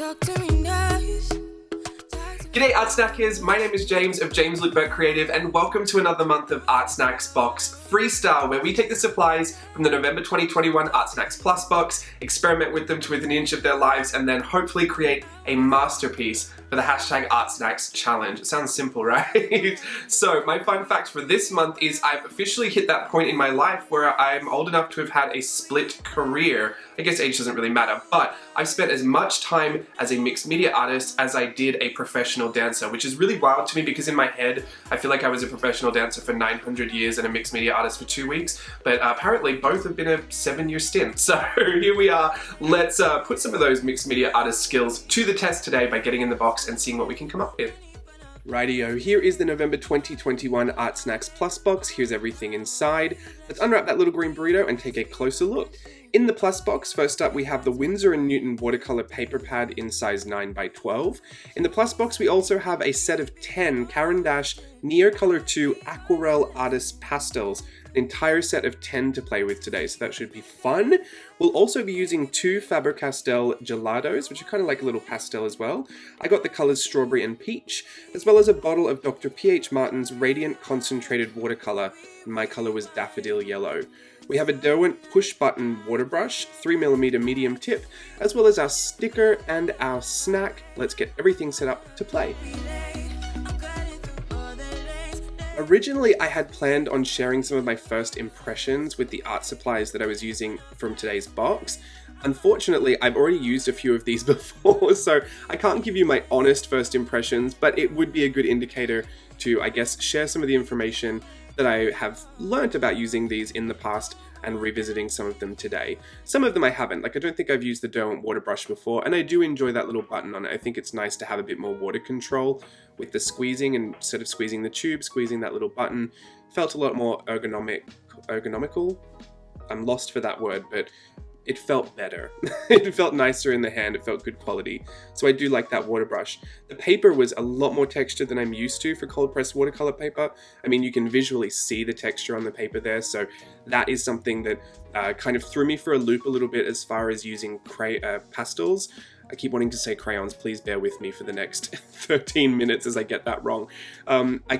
talk to me nice. G'day Art Snackers, my name is James of James Burke Creative and welcome to another month of ArtSnacks Box Freestyle, where we take the supplies from the November 2021 ArtSnacks Plus box, experiment with them to within an inch of their lives, and then hopefully create a masterpiece for the hashtag ArtSnacks challenge. It sounds simple, right? So my fun fact for this month is I've officially hit that point in my life where I'm old enough to have had a split career. I guess age doesn't really matter, but I've spent as much time as a mixed media artist as I did a professional dancer, which is really wild to me because in my head, I feel like I was a professional dancer for 900 years and a mixed media artist for 2 weeks, but apparently both have been a 7-year stint. So here we are. Let's put some of those mixed media artist skills to the test today by getting in the box and seeing what we can come up with. Rightio, here is the November 2021 ArtSnacks Plus box. Here's everything inside. Let's unwrap that little green burrito and take a closer look. In the Plus box, first up we have the Winsor & Newton watercolor paper pad in size 9x12. In the Plus box we also have a set of 10 Caran d'Ache Neocolor 2 Aquarelle Artist Pastels. An entire set of 10 to play with today, so that should be fun. We'll also be using 2 Faber-Castell Gelatos, which are kind of like a little pastel as well. I got the colors Strawberry and Peach, as well as a bottle of Dr. P.H. Martin's Radiant Concentrated Watercolor. My color was Daffodil Yellow. We have a Derwent push button water brush, 3mm medium tip, as well as our sticker and our snack. Let's get everything set up to play. Originally, I had planned on sharing some of my first impressions with the art supplies that I was using from today's box. Unfortunately, I've already used a few of these before, so I can't give you my honest first impressions, but it would be a good indicator to, I guess, share some of the information that I have learnt about using these in the past and revisiting some of them today. Some of them I haven't, like I don't think I've used the Derwent water brush before, and I do enjoy that little button on it. I think it's nice to have a bit more water control with the squeezing, and instead of squeezing the tube, squeezing that little button felt a lot more ergonomical? I'm lost for that word, but it felt better. It felt nicer in the hand, it felt good quality. So I do like that water brush. The paper was a lot more textured than I'm used to for cold pressed watercolor paper. I mean, you can visually see the texture on the paper there, so that is something that kind of threw me for a loop a little bit as far as using pastels. I keep wanting to say crayons, please bear with me for the next 13 minutes as I get that wrong. I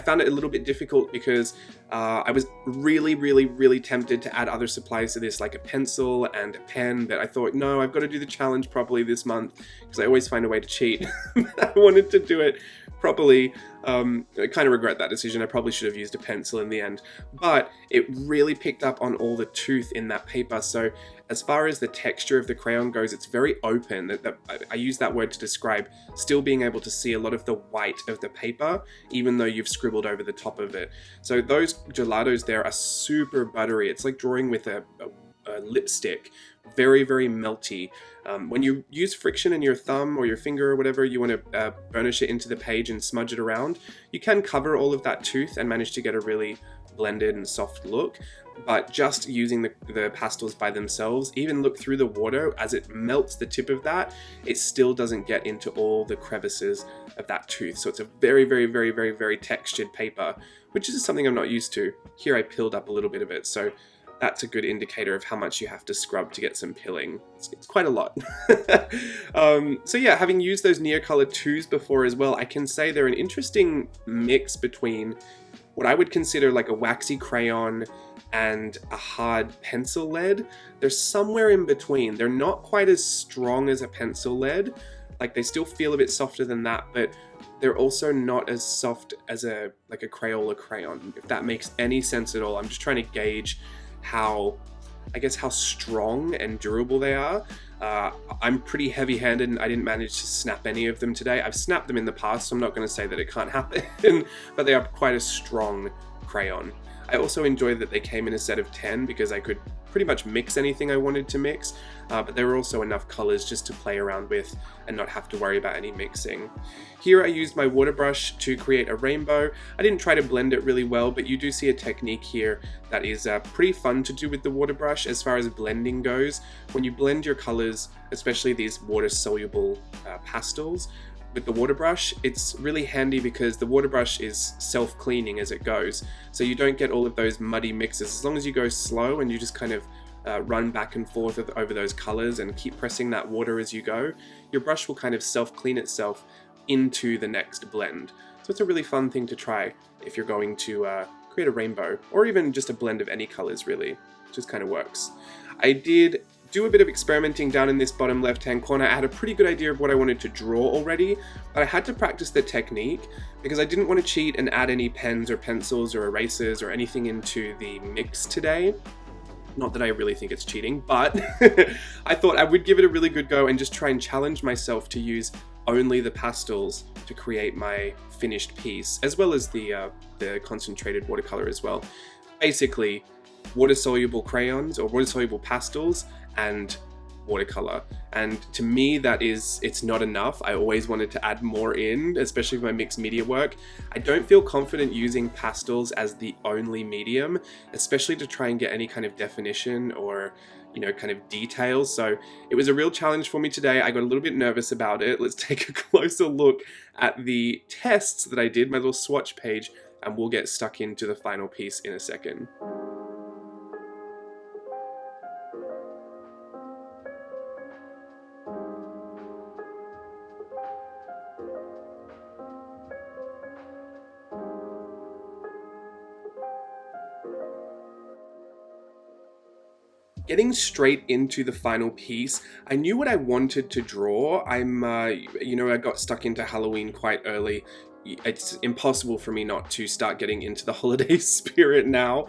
found it a little bit difficult because I was really tempted to add other supplies to this, like a pencil and a pen, but I thought, no, I've got to do the challenge properly this month because I always find a way to cheat. I wanted to do it properly. I kind of regret that decision. I probably should have used a pencil in the end, but it really picked up on all the tooth in that paper. So as far as the texture of the crayon goes, it's very open. I use that word to describe still being able to see a lot of the white of the paper, even though you've scribbled over the top of it. So those gelatos there are super buttery. It's like drawing with a lipstick. Very melty. When you use friction in your thumb or your finger or whatever, you want to burnish it into the page and smudge it around. You can cover all of that tooth and manage to get a really blended and soft look, but just using the pastels by themselves, even look through the water as it melts the tip of that, it still doesn't get into all the crevices of that tooth. So it's a very textured paper, which is something I'm not used to. Here I peeled up a little bit of it, so that's a good indicator of how much you have to scrub to get some pilling. It's quite a lot. So yeah, having used those Neocolor 2s before as well, I can say they're an interesting mix between what I would consider like a waxy crayon and a hard pencil lead. They're somewhere in between. They're not quite as strong as a pencil lead. Like they still feel a bit softer than that, but they're also not as soft as a Crayola crayon, if that makes any sense at all. I'm just trying to gauge how strong and durable they are. I'm pretty heavy-handed and I didn't manage to snap any of them today. I've snapped them in the past, so I'm not going to say that it can't happen, but they are quite a strong crayon. I also enjoy that they came in a set of 10 because I could pretty much mix anything I wanted to mix, but there were also enough colors just to play around with and not have to worry about any mixing. Here I used my water brush to create a rainbow. I didn't try to blend it really well, but you do see a technique here that is pretty fun to do with the water brush as far as blending goes. When you blend your colors, especially these water-soluble pastels, with the water brush, it's really handy because the water brush is self-cleaning as it goes, so you don't get all of those muddy mixes. As long as you go slow and you just kind of run back and forth over those colors and keep pressing that water as you go, your brush will kind of self-clean itself into the next blend. So it's a really fun thing to try if you're going to create a rainbow, or even just a blend of any colors really. It just kind of works. I did do a bit of experimenting down in this bottom left hand corner. I had a pretty good idea of what I wanted to draw already, but I had to practice the technique because I didn't want to cheat and add any pens or pencils or erasers or anything into the mix today. Not that I really think it's cheating, but I thought I would give it a really good go and just try and challenge myself to use only the pastels to create my finished piece, as well as the concentrated watercolor as well. Basically, water-soluble crayons or water-soluble pastels and watercolor. And to me, it's not enough. I always wanted to add more in, especially for my mixed media work. I don't feel confident using pastels as the only medium, especially to try and get any kind of definition or, you know, kind of details. So it was a real challenge for me today. I got a little bit nervous about it. Let's take a closer look at the tests that I did, my little swatch page, and we'll get stuck into the final piece in a second. Getting straight into the final piece, I knew what I wanted to draw. I got stuck into Halloween quite early. It's impossible for me not to start getting into the holiday spirit now.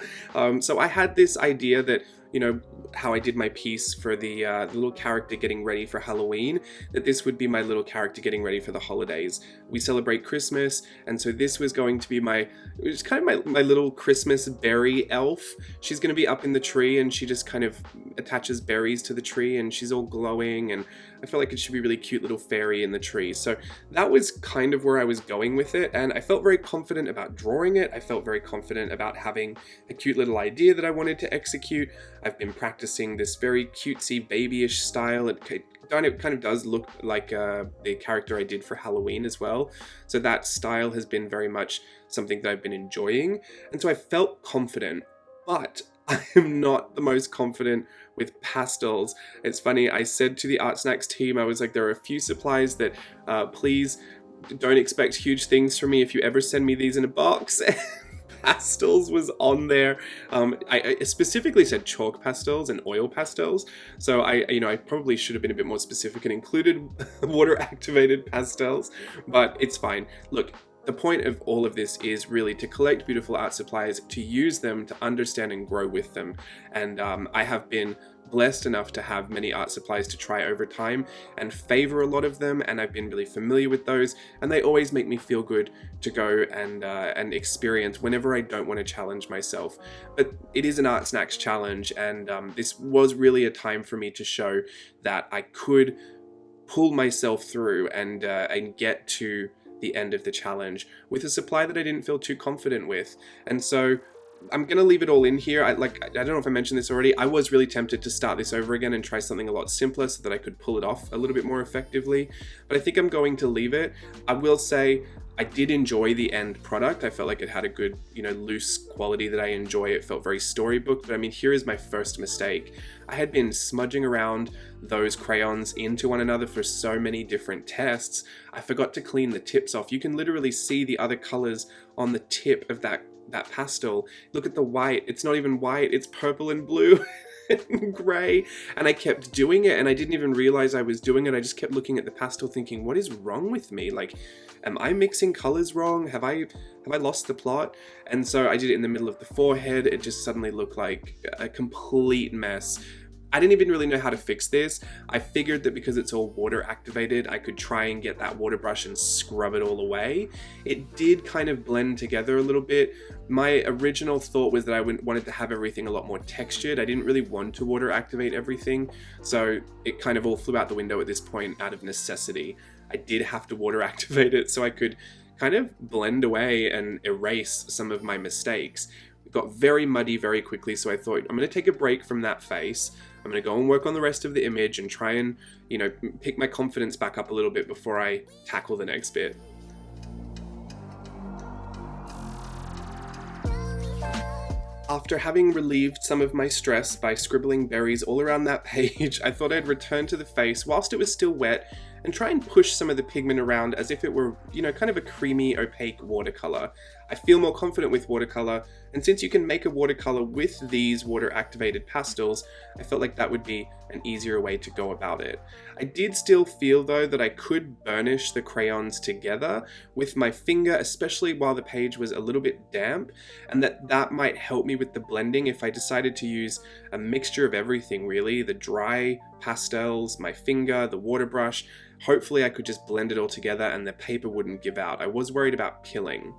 So I had this idea that, you know, how I did my piece for the little character getting ready for Halloween, that this would be my little character getting ready for the holidays. We celebrate Christmas, and so this was going to be my little Christmas berry elf. She's going to be up in the tree, and she just kind of attaches berries to the tree, and she's all glowing, and I felt like it should be a really cute little fairy in the tree. So that was kind of where I was going with it, and I felt very confident about drawing it. I felt very confident about having a cute little idea that I wanted to execute. I've been practicing this very cutesy babyish style. It kind of does look like the character I did for Halloween as well. So that style has been very much something that I've been enjoying. And so I felt confident, but I am not the most confident with pastels. It's funny, I said to the ArtSnacks team, I was like, there are a few supplies that please don't expect huge things from me if you ever send me these in a box. Pastels was on there. I specifically said chalk pastels and oil pastels. So I probably should have been a bit more specific and included water activated pastels, but it's fine. Look, the point of all of this is really to collect beautiful art supplies, to use them, to understand and grow with them. And I have been blessed enough to have many art supplies to try over time and favor a lot of them, and I've been really familiar with those, and they always make me feel good to go and experience whenever I don't want to challenge myself. But it is an ArtSnacks challenge, and this was really a time for me to show that I could pull myself through and get to the end of the challenge with a supply that I didn't feel too confident with. And so I'm gonna leave it all in here. I don't know if I mentioned this already. I was really tempted to start this over again and try something a lot simpler so that I could pull it off a little bit more effectively, but I think I'm going to leave it. I will say I did enjoy the end product. I felt like it had a good, loose quality that I enjoy. It felt very storybook, but I mean, here is my first mistake. I had been smudging around those crayons into one another for so many different tests. I forgot to clean the tips off. You can literally see the other colors on the tip of that pastel. Look at the white. It's not even white, it's purple and blue and gray. And I kept doing it and I didn't even realize I was doing it. I just kept looking at the pastel thinking, what is wrong with me? Like, am I mixing colors wrong? Have I lost the plot? And so I did it in the middle of the forehead. It just suddenly looked like a complete mess. I didn't even really know how to fix this. I figured that because it's all water activated, I could try and get that water brush and scrub it all away. It did kind of blend together a little bit. My original thought was that I wanted to have everything a lot more textured. I didn't really want to water activate everything, so it kind of all flew out the window at this point out of necessity. I did have to water activate it so I could kind of blend away and erase some of my mistakes. It got very muddy very quickly, so I thought I'm going to take a break from that face. I'm going to go and work on the rest of the image and try and, pick my confidence back up a little bit before I tackle the next bit. After having relieved some of my stress by scribbling berries all around that page, I thought I'd return to the face whilst it was still wet and try and push some of the pigment around as if it were, kind of a creamy, opaque watercolor. I feel more confident with watercolor, and since you can make a watercolor with these water-activated pastels, I felt like that would be an easier way to go about it. I did still feel, though, that I could burnish the crayons together with my finger, especially while the page was a little bit damp, and that might help me with the blending if I decided to use a mixture of everything, really. The dry pastels, my finger, the water brush. Hopefully I could just blend it all together and the paper wouldn't give out. I was worried about pilling.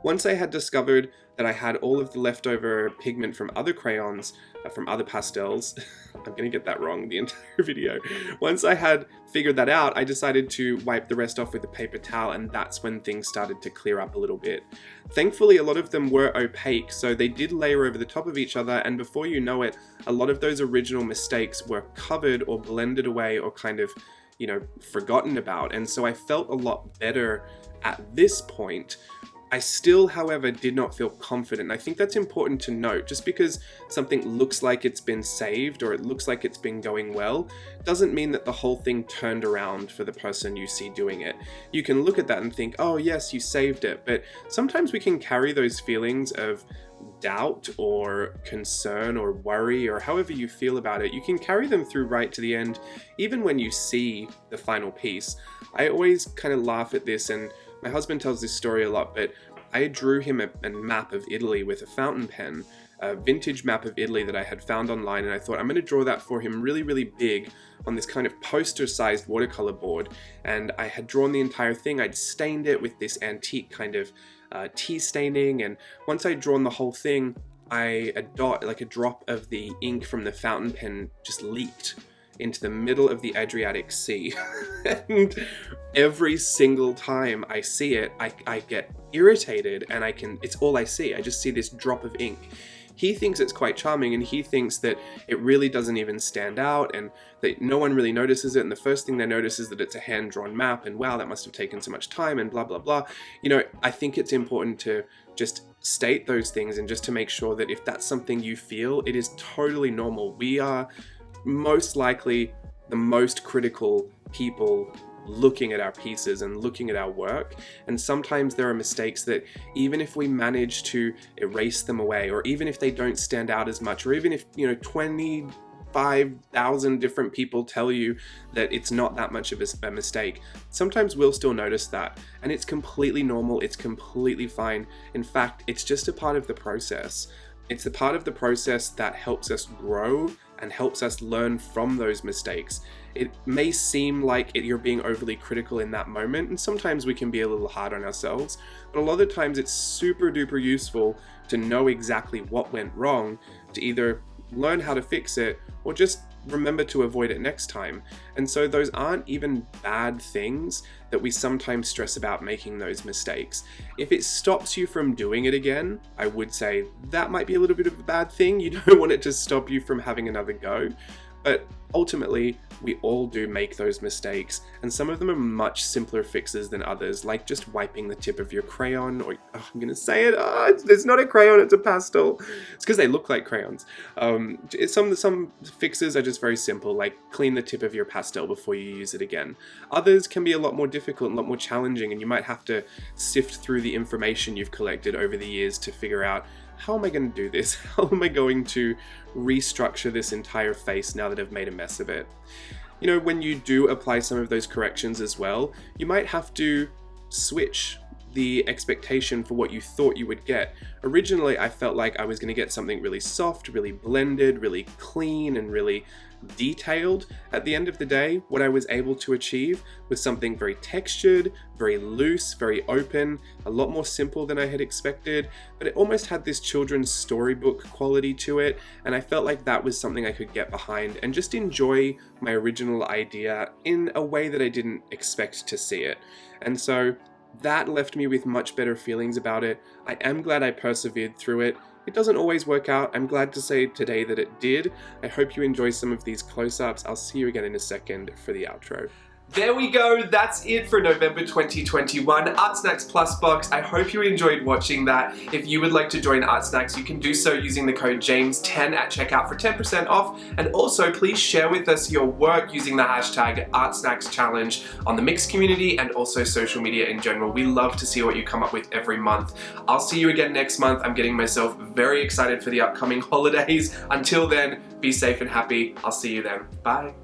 Once I had discovered that I had all of the leftover pigment from other crayons, from other pastels, I'm gonna get that wrong the entire video. Once I had figured that out, I decided to wipe the rest off with a paper towel, and that's when things started to clear up a little bit. Thankfully, a lot of them were opaque, so they did layer over the top of each other, and before you know it, a lot of those original mistakes were covered or blended away or kind of, forgotten about. And so I felt a lot better at this point. I still, however, did not feel confident. I think that's important to note. Just because something looks like it's been saved or it looks like it's been going well, doesn't mean that the whole thing turned around for the person you see doing it. You can look at that and think, oh yes, you saved it. But sometimes we can carry those feelings of doubt or concern or worry or however you feel about it. You can carry them through right to the end, even when you see the final piece. I always kind of laugh at this, and my husband tells this story a lot, but I drew him a map of Italy with a fountain pen, a vintage map of Italy that I had found online, and I thought I'm going to draw that for him really, really big on this kind of poster-sized watercolor board. And I had drawn the entire thing. I'd stained it with this antique kind of tea staining, and once I'd drawn the whole thing, a drop of the ink from the fountain pen just leaked into the middle of the Adriatic Sea. And every single time I see it, I get irritated, and it's all I see. I just see this drop of ink. He thinks it's quite charming, and he thinks that it really doesn't even stand out and that no one really notices it, and the first thing they notice is that it's a hand-drawn map, and wow, that must have taken so much time, and blah, blah, blah. I think it's important to just state those things and just to make sure that if that's something you feel, it is totally normal. We are most likely the most critical people looking at our pieces and looking at our work, and sometimes there are mistakes that even if we manage to erase them away, or even if they don't stand out as much, or even if 25,000 different people tell you that it's not that much of a mistake, sometimes we'll still notice that, and it's completely normal, it's completely fine. In fact, it's just a part of the process. It's a part of the process that helps us grow and helps us learn from those mistakes. It may seem like you're being overly critical in that moment, and sometimes we can be a little hard on ourselves, but a lot of the times it's super duper useful to know exactly what went wrong, to either learn how to fix it or just remember to avoid it next time. And so those aren't even bad things that we sometimes stress about making those mistakes. If it stops you from doing it again, I would say that might be a little bit of a bad thing. You don't want it to stop you from having another go. But ultimately, we all do make those mistakes, and some of them are much simpler fixes than others, like just wiping the tip of your crayon, or I'm gonna say it, it's not a crayon, it's a pastel. It's because they look like crayons. Some fixes are just very simple, like clean the tip of your pastel before you use it again. Others can be a lot more difficult and a lot more challenging, and you might have to sift through the information you've collected over the years to figure out, how am I going to do this? How am I going to restructure this entire face now that I've made a mess of it? When you do apply some of those corrections as well, you might have to switch the expectation for what you thought you would get. Originally, I felt like I was going to get something really soft, really blended, really clean, and really detailed. At the end of the day, what I was able to achieve was something very textured, very loose, very open, a lot more simple than I had expected, but it almost had this children's storybook quality to it, and I felt like that was something I could get behind and just enjoy my original idea in a way that I didn't expect to see it. And so that left me with much better feelings about it. I am glad I persevered through it. It doesn't always work out. I'm glad to say today that it did. I hope you enjoy some of these close-ups. I'll see you again in a second for the outro. There we go, that's it for November 2021 ArtSnacks Plus box. I hope you enjoyed watching that. If you would like to join ArtSnacks, you can do so using the code JAMES10 at checkout for 10% off. And also, please share with us your work using the hashtag ArtSnacksChallenge on the Mix community and also social media in general. We love to see what you come up with every month. I'll see you again next month. I'm getting myself very excited for the upcoming holidays. Until then, be safe and happy. I'll see you then. Bye.